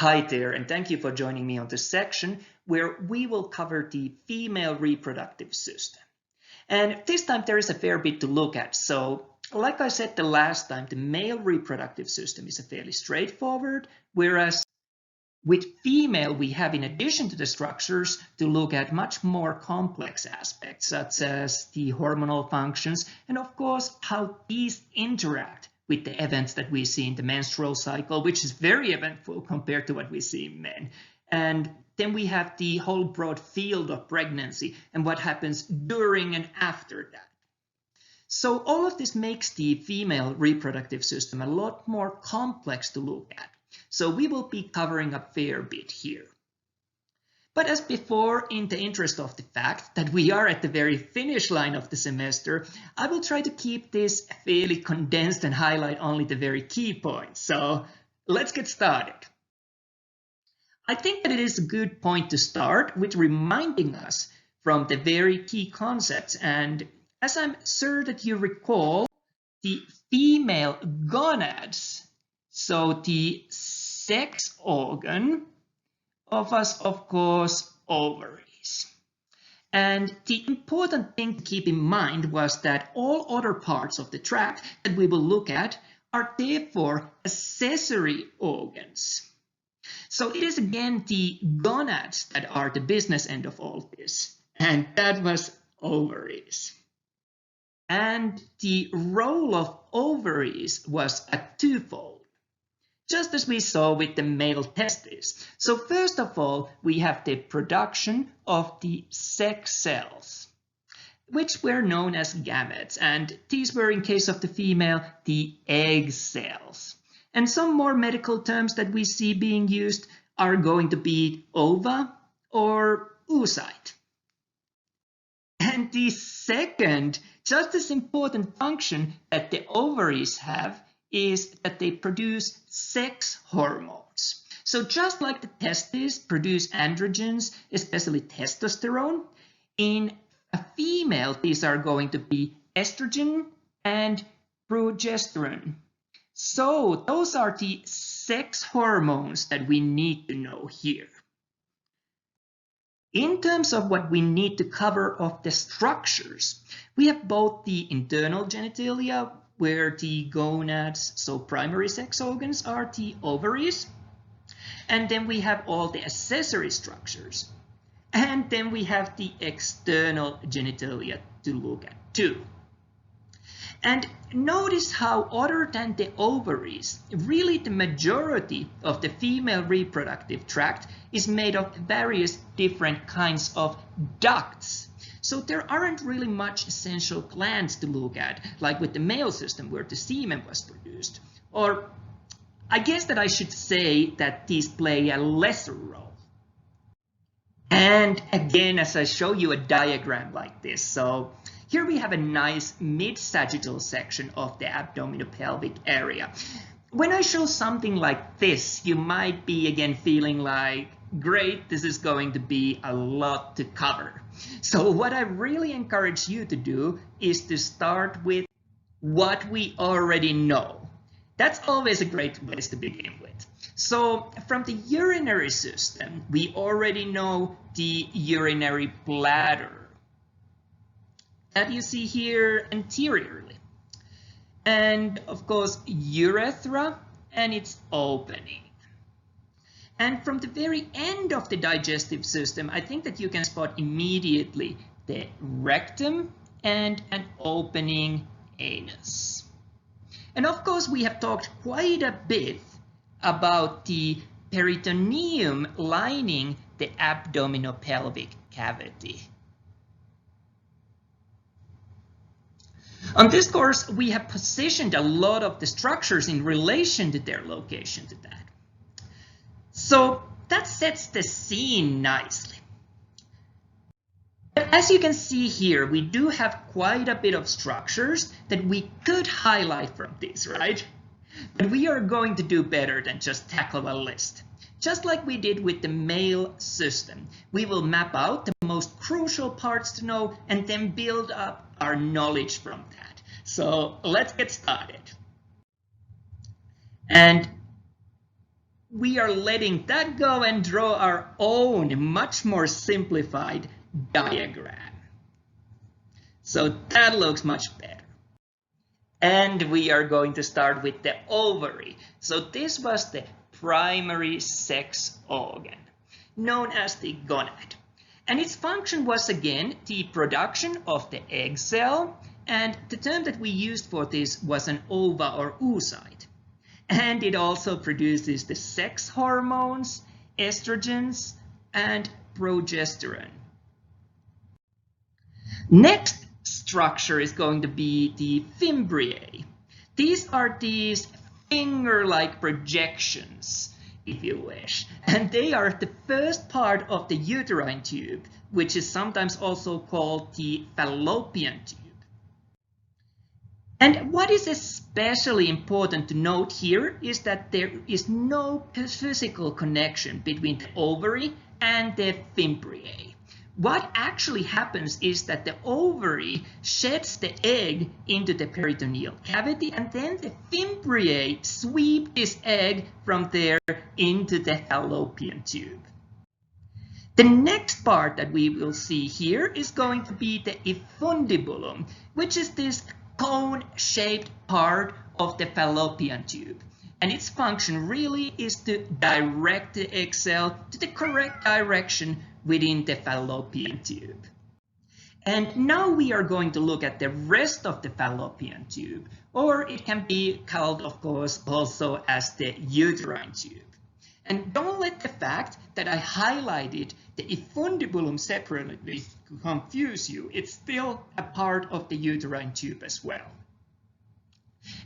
Hi there, and thank you for joining me on this section where we will cover the female reproductive system. And this time there is a fair bit to look at. So, like I said the last time, the male reproductive system is a fairly straightforward, whereas with female, we have, in addition to the structures, to look at much more complex aspects, such as the hormonal functions, and of course, how these interact with the events that we see in the menstrual cycle, which is very eventful compared to what we see in men. And then we have the whole broad field of pregnancy and what happens during and after that. So all of this makes the female reproductive system a lot more complex to look at. So we will be covering a fair bit here. But as before, in the interest of the fact that we are at the very finish line of the semester, I will try to keep this fairly condensed and highlight only the very key points. So let's get started. I think that it is a good point to start with reminding us from the very key concepts. And as I'm sure that you recall, the female gonads, so the sex organ of us, of course, ovaries. And the important thing to keep in mind was that all other parts of the tract that we will look at are therefore accessory organs. So it is again the gonads that are the business end of all this, and that was ovaries. And the role of ovaries was a twofold, just as we saw with the male testes. So first of all, we have the production of the sex cells, which were known as gametes, and these were, in case of the female, the egg cells. And some more medical terms that we see being used are going to be ova or oocyte. And the second, just as important function that the ovaries have is that they produce sex hormones. So just like the testes produce androgens, especially testosterone, in a female, these are going to be estrogen and progesterone. So those are the sex hormones that we need to know here. In terms of what we need to cover of the structures, we have both the internal genitalia, where the gonads, so primary sex organs, are the ovaries. And then we have all the accessory structures. And then we have the external genitalia to look at too. And notice how, other than the ovaries, really the majority of the female reproductive tract is made of various different kinds of ducts. So there aren't really much essential glands to look at, like with the male system where the semen was produced. Or I guess that I should say that these play a lesser role. And again, as I show you a diagram like this, so here we have a nice mid-sagittal section of the abdominopelvic area. When I show something like this, you might be again feeling like, great, this is going to be a lot to cover. So what I really encourage you to do is to start with what we already know. That's always a great place to begin with. So from the urinary system, we already know the urinary bladder that you see here anteriorly. And of course, urethra and its opening. And from the very end of the digestive system, I think that you can spot immediately the rectum and an opening anus. And of course, we have talked quite a bit about the peritoneum lining the abdominopelvic cavity. On this course, we have positioned a lot of the structures in relation to their location to that. So that sets the scene nicely. But as you can see here, we do have quite a bit of structures that we could highlight from this, right? But we are going to do better than just tackle a list. Just like we did with the male system, we will map out the most crucial parts to know and then build up our knowledge from that. So let's get started. And we are letting that go and draw our own much more simplified diagram. So that looks much better. And we are going to start with the ovary. So this was the primary sex organ, known as the gonad. And its function was again the production of the egg cell, and the term that we used for this was an ova or oocyte. And it also produces the sex hormones, estrogens, and progesterone. Next structure is going to be the fimbriae. These are these finger-like projections, if you wish, and they are the first part of the uterine tube, which is sometimes also called the fallopian tube. And what is especially important to note here is that there is no physical connection between the ovary and the fimbriae. What actually happens is that the ovary sheds the egg into the peritoneal cavity, and then the fimbriae sweep this egg from there into the fallopian tube. The next part that we will see here is going to be the infundibulum, which is this cone-shaped part of the fallopian tube. And its function really is to direct the egg cell to the correct direction within the fallopian tube. And now we are going to look at the rest of the fallopian tube, or it can be called, of course, also as the uterine tube. And don't let the fact that I highlighted the infundibulum separately confuse you. It's still a part of the uterine tube as well.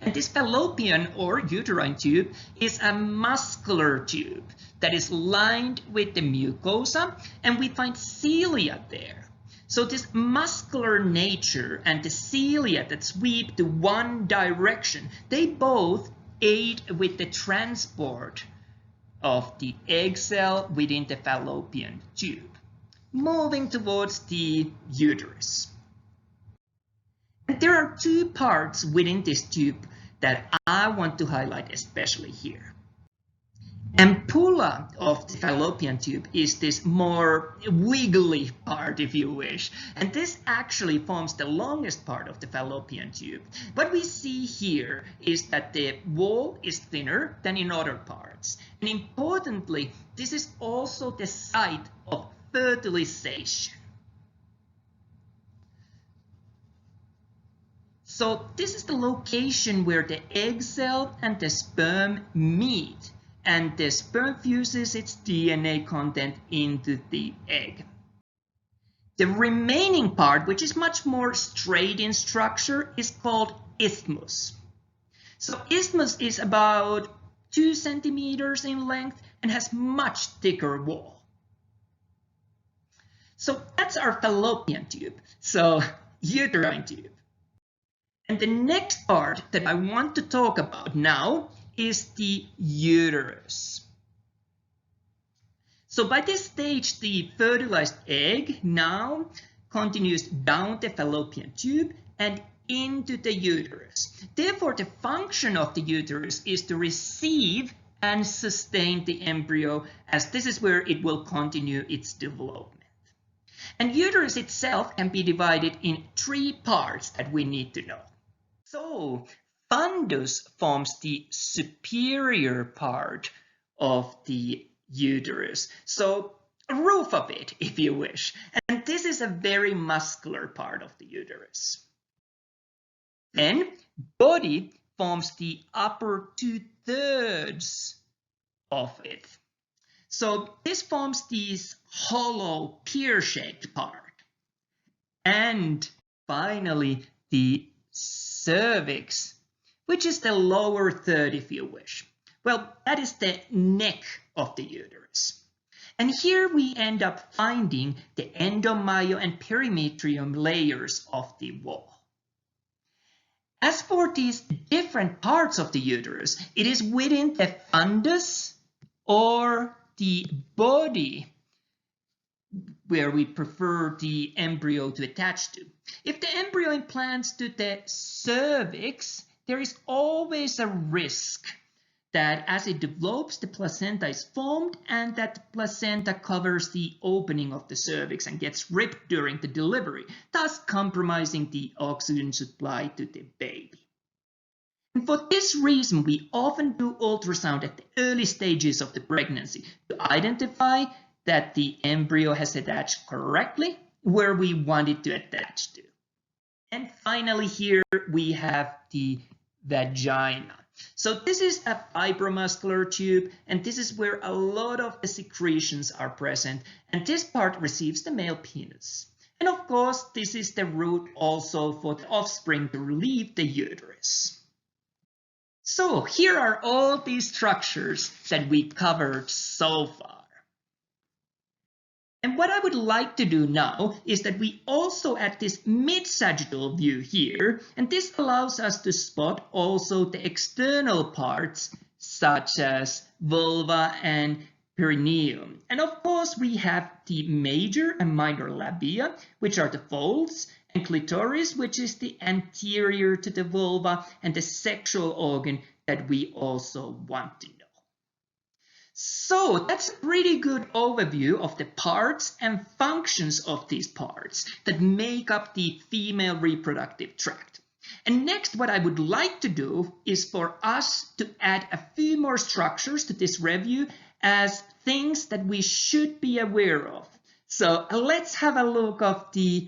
And this fallopian or uterine tube is a muscular tube that is lined with the mucosa, and we find cilia there. So this muscular nature and the cilia that sweep to one direction, they both aid with the transport of the egg cell within the fallopian tube, moving towards the uterus. And there are two parts within this tube that I want to highlight especially here. Ampulla of the fallopian tube is this more wiggly part, if you wish, and this actually forms the longest part of the fallopian tube. What we see here is that the wall is thinner than in other parts, and importantly, this is also the site of fertilization. So this is the location where the egg cell and the sperm meet, and the sperm fuses its DNA content into the egg. The remaining part, which is much more straight in structure, is called isthmus. So isthmus is about 2 centimeters in length and has much thicker wall. So that's our fallopian tube, so uterine tube. And the next part that I want to talk about now is the uterus. So by this stage, the fertilized egg now continues down the fallopian tube and into the uterus. Therefore, the function of the uterus is to receive and sustain the embryo, as this is where it will continue its development. And uterus itself can be divided in 3 parts that we need to know. So, fundus forms the superior part of the uterus, so a roof of it, if you wish, and this is a very muscular part of the uterus. Then, body forms the upper 2/3 of it. So this forms this hollow, pear-shaped part. And finally, the cervix, which is the lower third, if you wish. Well, that is the neck of the uterus. And here we end up finding the endomyo and perimetrium layers of the wall. As for these different parts of the uterus, it is within the fundus or the body where we prefer the embryo to attach to. If the embryo implants to the cervix, there is always a risk that as it develops, the placenta is formed and that the placenta covers the opening of the cervix and gets ripped during the delivery, thus compromising the oxygen supply to the baby. And for this reason, we often do ultrasound at the early stages of the pregnancy to identify that the embryo has attached correctly where we want it to attach to. And finally here we have the vagina. So this is a fibromuscular tube, and this is where a lot of the secretions are present, and this part receives the male penis. And of course, this is the route also for the offspring to leave the uterus. So here are all these structures that we covered so far. And what I would like to do now is that we also add this mid-sagittal view here, and this allows us to spot also the external parts such as vulva and perineum. And of course we have the major and minor labia, which are the folds, and clitoris, which is the anterior to the vulva, and the sexual organ that we also want to know. So that's a pretty good overview of the parts and functions of these parts that make up the female reproductive tract. And next, what I would like to do is for us to add a few more structures to this review as things that we should be aware of. So let's have a look at the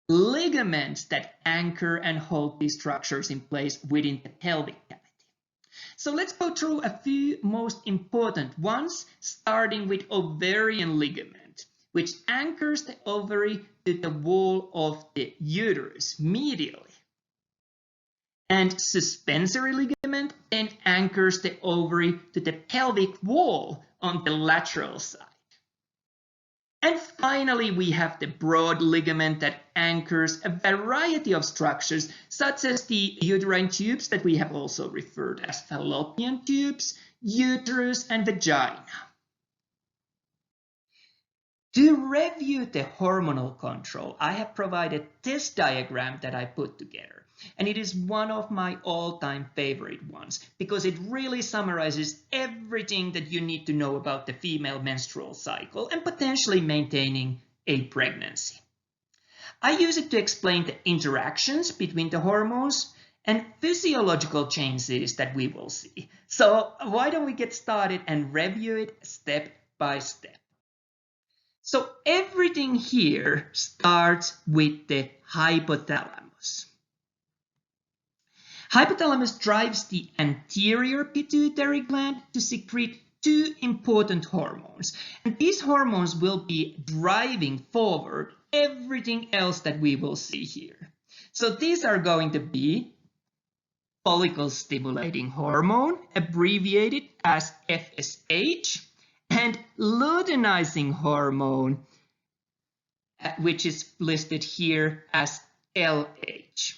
ligaments that anchor and hold these structures in place within the pelvic cavity. So let's go through a few most important ones, starting with ovarian ligament, which anchors the ovary to the wall of the uterus medially. And suspensory ligament then anchors the ovary to the pelvic wall on the lateral side. And finally, we have the broad ligament that anchors a variety of structures, such as the uterine tubes that we have also referred as fallopian tubes, uterus, and vagina. To review the hormonal control, I have provided this diagram that I put together. And it is one of my all-time favorite ones because it really summarizes everything that you need to know about the female menstrual cycle and potentially maintaining a pregnancy. I use it to explain the interactions between the hormones and physiological changes that we will see. So why don't we get started and review it step by step. So everything here starts with the hypothalamus. Hypothalamus drives the anterior pituitary gland to secrete two important hormones. And these hormones will be driving forward everything else that we will see here. So these are going to be follicle stimulating hormone, abbreviated as FSH, and luteinizing hormone, which is listed here as LH.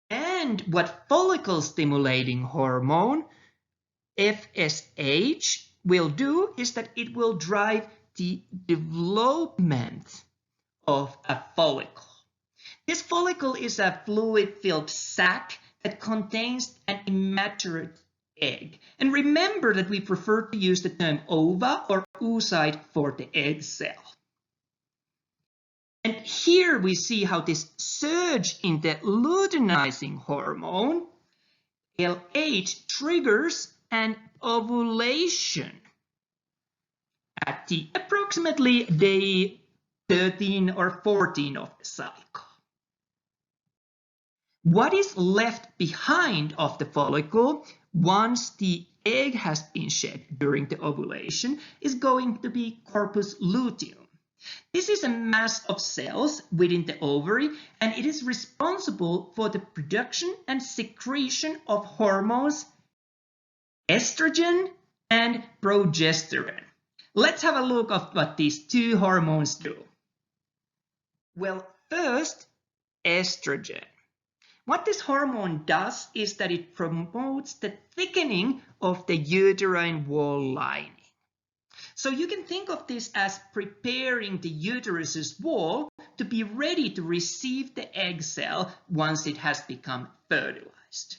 And what follicle stimulating hormone, FSH, will do is that it will drive the development of a follicle. This follicle is a fluid-filled sac that contains an immature egg. And remember that we prefer to use the term ova or oocyte for the egg cell. And here we see how this surge in the luteinizing hormone, LH, triggers an ovulation at the approximately day 13 or 14 of the cycle. What is left behind of the follicle once the egg has been shed during the ovulation is going to be corpus luteum. This is a mass of cells within the ovary, and it is responsible for the production and secretion of hormones estrogen and progesterone. Let's have a look at what these two hormones do. Well, first, estrogen. What this hormone does is that it promotes the thickening of the uterine wall lining. So you can think of this as preparing the uterus's wall to be ready to receive the egg cell once it has become fertilized.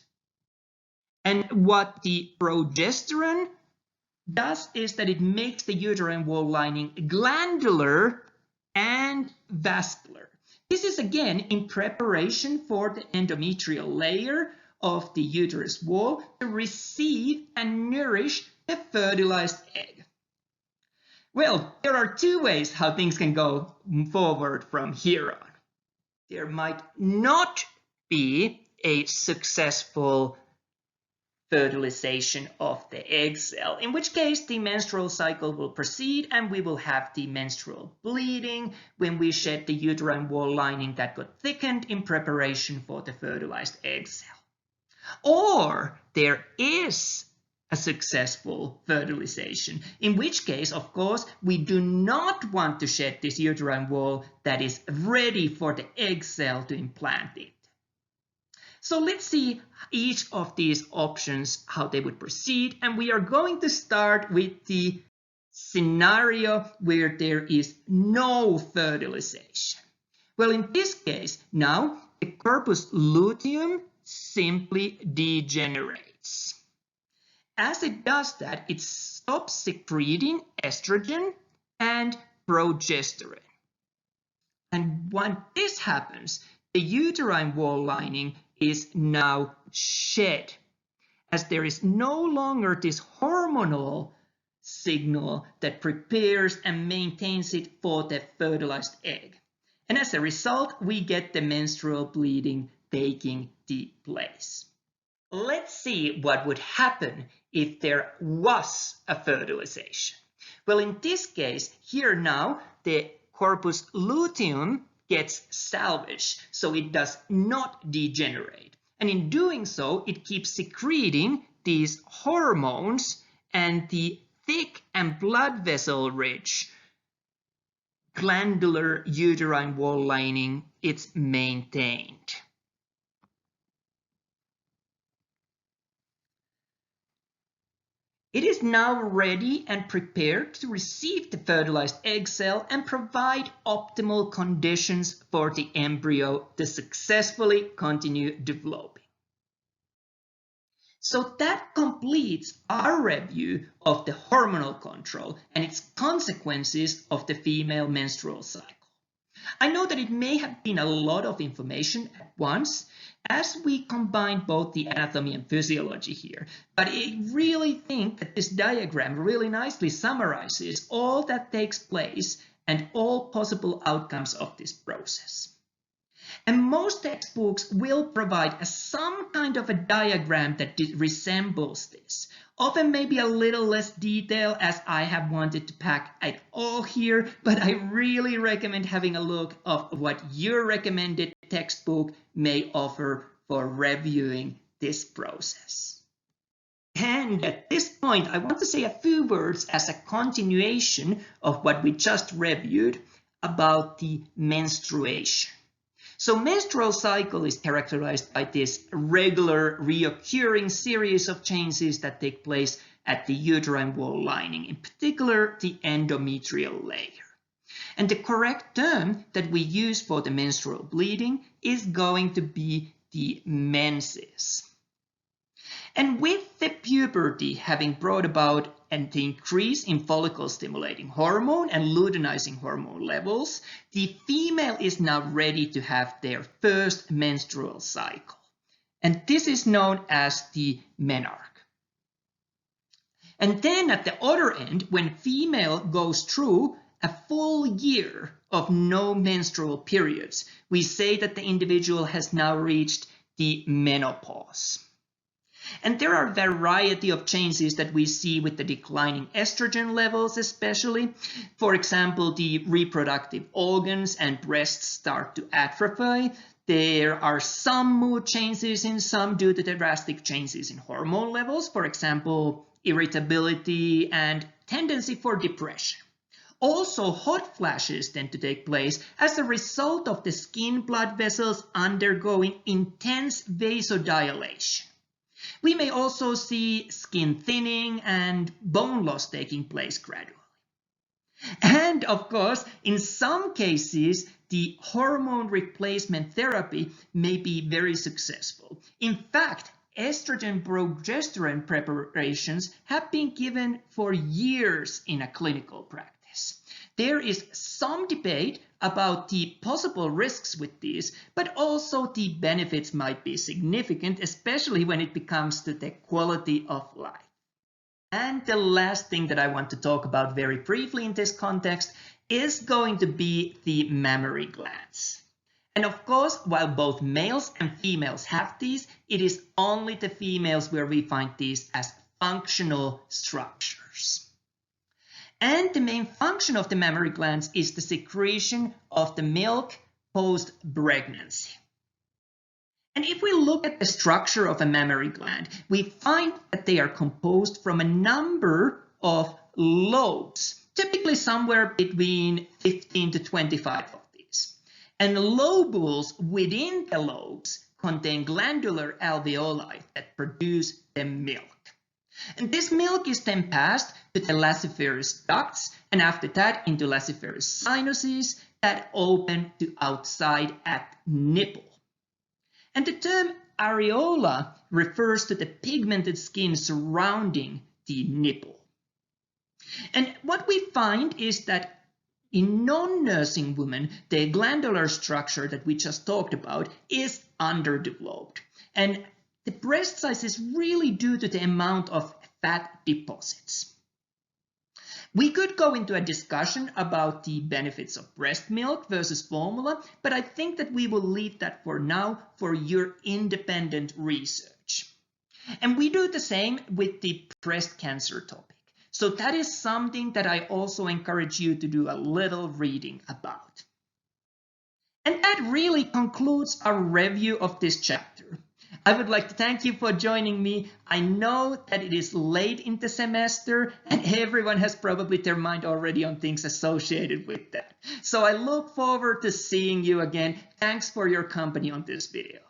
And what the progesterone does is that it makes the uterine wall lining glandular and vascular. This is again in preparation for the endometrial layer of the uterus wall to receive and nourish the fertilized egg. Well, there are two ways how things can go forward from here on. There might not be a successful fertilization of the egg cell, in which case the menstrual cycle will proceed and we will have the menstrual bleeding when we shed the uterine wall lining that got thickened in preparation for the fertilized egg cell. Or there is a successful fertilization, in which case, of course, we do not want to shed this uterine wall that is ready for the egg cell to implant it. So let's see each of these options, how they would proceed. And we are going to start with the scenario where there is no fertilization. Well, in this case, now the corpus luteum simply degenerates. As it does that, it stops secreting estrogen and progesterone. And when this happens, the uterine wall lining is now shed, as there is no longer this hormonal signal that prepares and maintains it for the fertilized egg. And as a result, we get the menstrual bleeding taking the place. Let's see what would happen if there was a fertilization. Well, in this case, here now, the corpus luteum gets salvaged, so it does not degenerate. And in doing so, it keeps secreting these hormones, and the thick and blood vessel rich glandular uterine wall lining is maintained. It is now ready and prepared to receive the fertilized egg cell and provide optimal conditions for the embryo to successfully continue developing. So that completes our review of the hormonal control and its consequences of the female menstrual cycle. I know that it may have been a lot of information at once as we combine both the anatomy and physiology here, but I really think that this diagram really nicely summarizes all that takes place and all possible outcomes of this process. And most textbooks will provide some kind of a diagram that resembles this. Often maybe a little less detail, as I have wanted to pack it all here, but I really recommend having a look of what your recommended textbook may offer for reviewing this process. And at this point, I want to say a few words as a continuation of what we just reviewed about the menstruation. So menstrual cycle is characterized by this regular reoccurring series of changes that take place at the uterine wall lining, in particular the endometrial layer. And the correct term that we use for the menstrual bleeding is going to be the menses. And with the puberty having brought about an increase in follicle-stimulating hormone and luteinizing hormone levels, the female is now ready to have their first menstrual cycle. And this is known as the menarche. And then at the other end, when female goes through a full year of no menstrual periods, we say that the individual has now reached the menopause. And there are a variety of changes that we see with the declining estrogen levels especially. For example, the reproductive organs and breasts start to atrophy. There are some mood changes in some due to the drastic changes in hormone levels. For example, irritability and tendency for depression. Also, hot flashes tend to take place as a result of the skin blood vessels undergoing intense vasodilation. We may also see skin thinning and bone loss taking place gradually. And of course, in some cases, the hormone replacement therapy may be very successful. In fact, estrogen progesterone preparations have been given for years in a clinical practice. There is some debate about the possible risks with these, but also the benefits might be significant, especially when it comes to the quality of life. And the last thing that I want to talk about very briefly in this context is going to be the mammary glands. And of course, while both males and females have these, it is only the females where we find these as functional structures. And the main function of the mammary glands is the secretion of the milk post-pregnancy. And if we look at the structure of a mammary gland, we find that they are composed from a number of lobes, typically somewhere between 15 to 25 of these. And the lobules within the lobes contain glandular alveoli that produce the milk. And this milk is then passed to the laciferous ducts, and after that into laciferous sinuses that open to outside at nipple. And the term areola refers to the pigmented skin surrounding the nipple. And what we find is that in non-nursing women, the glandular structure that we just talked about is underdeveloped. And the breast size is really due to the amount of fat deposits. We could go into a discussion about the benefits of breast milk versus formula, but I think that we will leave that for now for your independent research. And we do the same with the breast cancer topic. So that is something that I also encourage you to do a little reading about. And that really concludes our review of this chapter. I would like to thank you for joining me. I know that it is late in the semester and everyone has probably their mind already on things associated with that. So I look forward to seeing you again. Thanks for your company on this video.